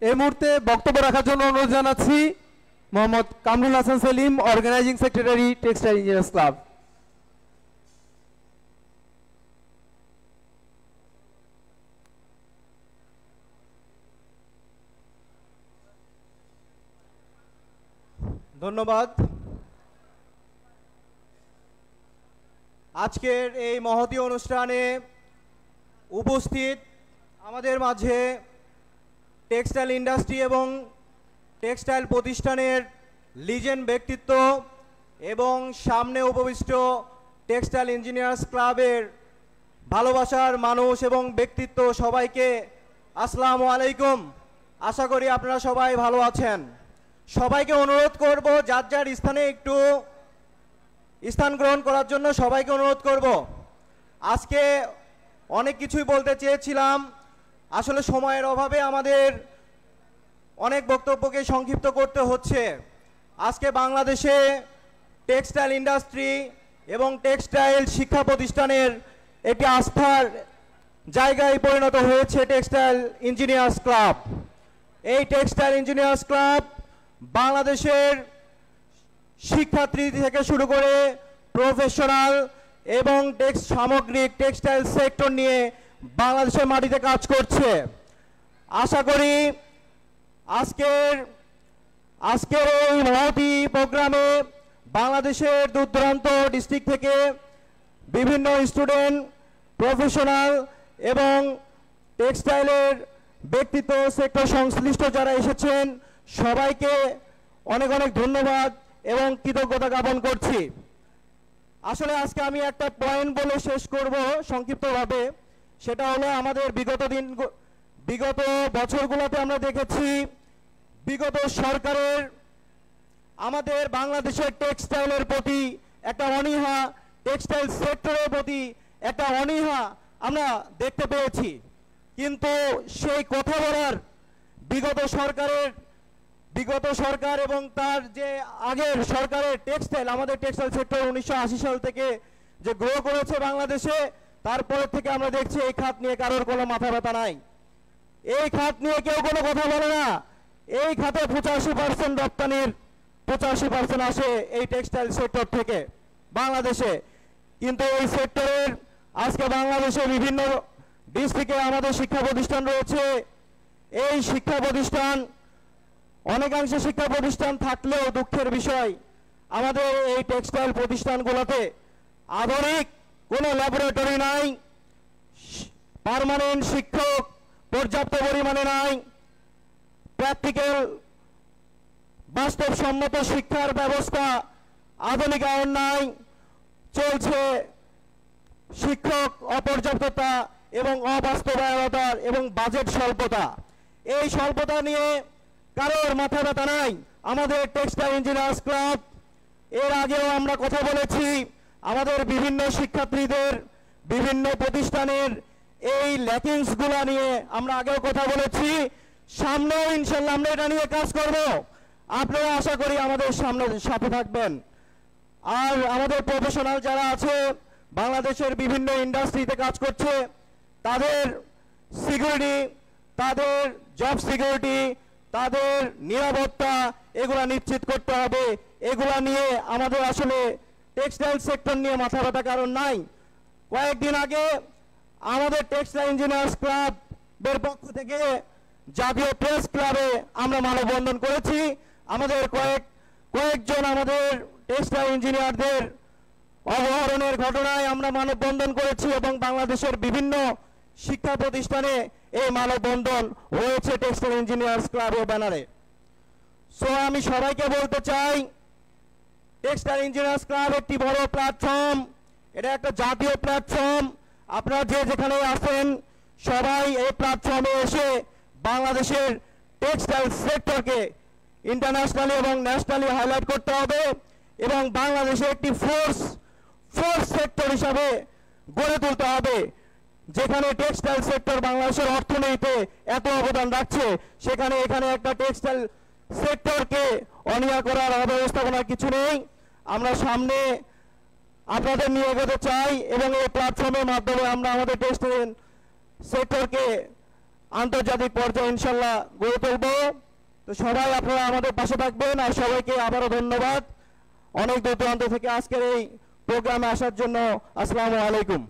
এই মুহূর্তে বক্তব্য রাখার জন্য অনুরোধ জানাচ্ছি Mohammad Kamrul Hasan Selim, organizing secretary, textile engineers club. ধন্যবাদ। আজকের এই মহতী অনুষ্ঠানে উপস্থিত আমাদের মাঝে টেক্সটাইল ইন্ডাস্ট্রি এবং টেক্সটাইল প্রতিষ্ঠানের লিজেন্ড ব্যক্তিত্ব এবং সামনে উপবিষ্ট টেক্সটাইল ইঞ্জিনিয়ার্স ক্লাবের ভালোবাসার মানুষ এবং ব্যক্তিত্ব, সবাইকে আসসালামু আলাইকুম। আশা করি আপনারা সবাই ভালো আছেন। সবাইকে অনুরোধ করব যার যার স্থানে একটু স্থান গ্রহণ করার জন্য সবাইকে অনুরোধ করব। আজকে অনেক কিছুই বলতে চেয়েছিলাম, আসলে সময়ের অভাবে আমাদের অনেক বক্তব্যকে সংক্ষিপ্ত করতে হচ্ছে। আজকে বাংলাদেশে টেক্সটাইল ইন্ডাস্ট্রি এবং টেক্সটাইল শিক্ষা প্রতিষ্ঠানের একটি আস্থার জায়গায় পরিণত হয়েছে টেক্সটাইল ইঞ্জিনিয়ার্স ক্লাব। এই টেক্সটাইল ইঞ্জিনিয়ার্স ক্লাব বাংলাদেশের শিক্ষার্থী থেকে শুরু করে প্রফেশনাল এবং সামগ্রিক টেক্সটাইল সেক্টর নিয়ে বাংলাদেশের মাটিতে কাজ করছে। আশা করি আজকের এই মহতী প্রোগ্রামে বাংলাদেশের দূর দূরান্ত ডিস্ট্রিক্ট থেকে বিভিন্ন স্টুডেন্ট, প্রফেশনাল এবং টেক্সটাইলের ব্যক্তিত্ব, সেক্টর সংশ্লিষ্ট যারা এসেছেন সবাইকে অনেক অনেক ধন্যবাদ এবং কৃতজ্ঞতা জ্ঞাপন করছি। আসলে আজকে আমি একটা পয়েন্ট বলে শেষ করব সংক্ষিপ্তভাবে। সেটা হলো আমাদের বিগত বছরগুলোতে আমরা দেখেছি বিগত সরকারের আমাদের বাংলাদেশের টেক্সটাইলের প্রতি একটা অনীহা, টেক্সটাইল সেক্টরের প্রতি একটা অনীহা আমরা দেখতে পেয়েছি। কিন্তু সেই কথা বলার বিগত সরকার এবং তার যে আগের সরকারের টেক্সটাইল, আমাদের টেক্সটাইল সেক্টর 1980 সাল থেকে যে গ্রো করেছে বাংলাদেশে, তারপর থেকে আমরা দেখছি এই খাত নিয়ে কারোর কোনো মাথা ব্যথা নাই। এই খাত নিয়ে কেউ কোনো কথা বলে না। এই খাতে 85% রপ্তানির 85% আসে এই টেক্সটাইল সেক্টর থেকে বাংলাদেশে। কিন্তু এই সেক্টরের আজকে বাংলাদেশে বিভিন্ন ডিস্ট্রিক্টে আমাদের শিক্ষা প্রতিষ্ঠান রয়েছে। এই শিক্ষা প্রতিষ্ঠান অনেকাংশে শিক্ষা প্রতিষ্ঠান থাকলেও দুঃখের বিষয় আমাদের এই টেক্সটাইল প্রতিষ্ঠানগুলোতে আধুনিক কোনো ল্যাবরেটরি নাই, পার্মানেন্ট শিক্ষক পর্যাপ্ত পরিমাণে নাই, প্র্যাকটিক্যাল বাস্তবসম্মত শিক্ষার ব্যবস্থা আধুনিকায়ন নাই, চলছে শিক্ষক অপর্যাপ্ততা এবং অবাস্তবায়নতার এবং বাজেট স্বল্পতা। এই স্বল্পতা নিয়ে কারোর মাথা ব্যথা নাই। আমাদের টেক্সটাইল ইঞ্জিনিয়ার্স ক্লাব এর আগেও আমরা কথা বলেছি, আমাদের বিভিন্ন শিক্ষার্থীদের বিভিন্ন প্রতিষ্ঠানের এই ল্যাকিংসগুলো নিয়ে আমরা আগেও কথা বলেছি। সামনেও ইনশাল্লাহ আমরা এটা নিয়ে কাজ করব। আপনারা আশা করি আমাদের সাথে থাকবেন। আর আমাদের প্রফেশনাল যারা আছে বাংলাদেশের বিভিন্ন ইন্ডাস্ট্রিতে কাজ করছে, তাদের সিকিউরিটি, তাদের জব সিকিউরিটি, তাদের নিরাপত্তা এগুলা নিশ্চিত করতে হবে। এগুলা নিয়ে আমাদের আসলে টেক্সটাইল সেক্টর নিয়ে মাথা ব্যথা কারণ নাই। কয়েকদিন আগে আমাদের টেক্সটাইল ইঞ্জিনিয়ার্স ক্লাবের পক্ষ থেকে জাতীয় প্রেস ক্লাবে আমরা মানববন্ধন করেছি। আমাদের কয়েকজন আমাদের টেক্সটাইল ইঞ্জিনিয়ারদের অপহরণের ঘটনায় আমরা মানববন্ধন করেছি এবং বাংলাদেশের বিভিন্ন শিক্ষা প্রতিষ্ঠানে এই মানববন্ধন হয়েছে টেক্সটাইল ইঞ্জিনিয়ার্স ক্লাবের ব্যানারে। সো আমি সবাইকে বলতে চাই, টেক্সটাইল ইঞ্জিনিয়ার্স ক্লাব একটি বড় প্ল্যাটফর্ম, এটা একটা জাতীয় প্ল্যাটফর্ম। আপনারা যে যেখানে আছেন সবাই এই প্ল্যাটফর্মে এসে বাংলাদেশের টেক্সটাইল সেক্টরকে ইন্টারন্যাশনালি এবং ন্যাশনালি হাইলাইট করতে হবে এবং বাংলাদেশে একটি ফোর্স সেক্টর হিসাবে গড়ে তুলতে হবে। যেখানে টেক্সটাইল সেক্টর বাংলাদেশের অর্থনীতিতে এত অবদান রাখছে, সেখানে এখানে একটা টেক্সটাইল সেক্টরকে অনীহা করার অব্যবস্থাপনার কিছু নেই। আমরা সামনে আপনাদের নিয়ে এগোতে চাই এবং এই প্ল্যাটফর্মের মাধ্যমে আমরা আমাদের টেক্সটাইল সেক্টরকে আন্তর্জাতিক পর্যায়ে ইনশাল্লাহ গড়ে তুলব। তো সবাই আপনারা আমাদের পাশে থাকবেন, আর সবাইকে আবারও ধন্যবাদ অনেক দূর দূরান্ত থেকে আজকের এই প্রোগ্রামে আসার জন্য। আসসালামু আলাইকুম।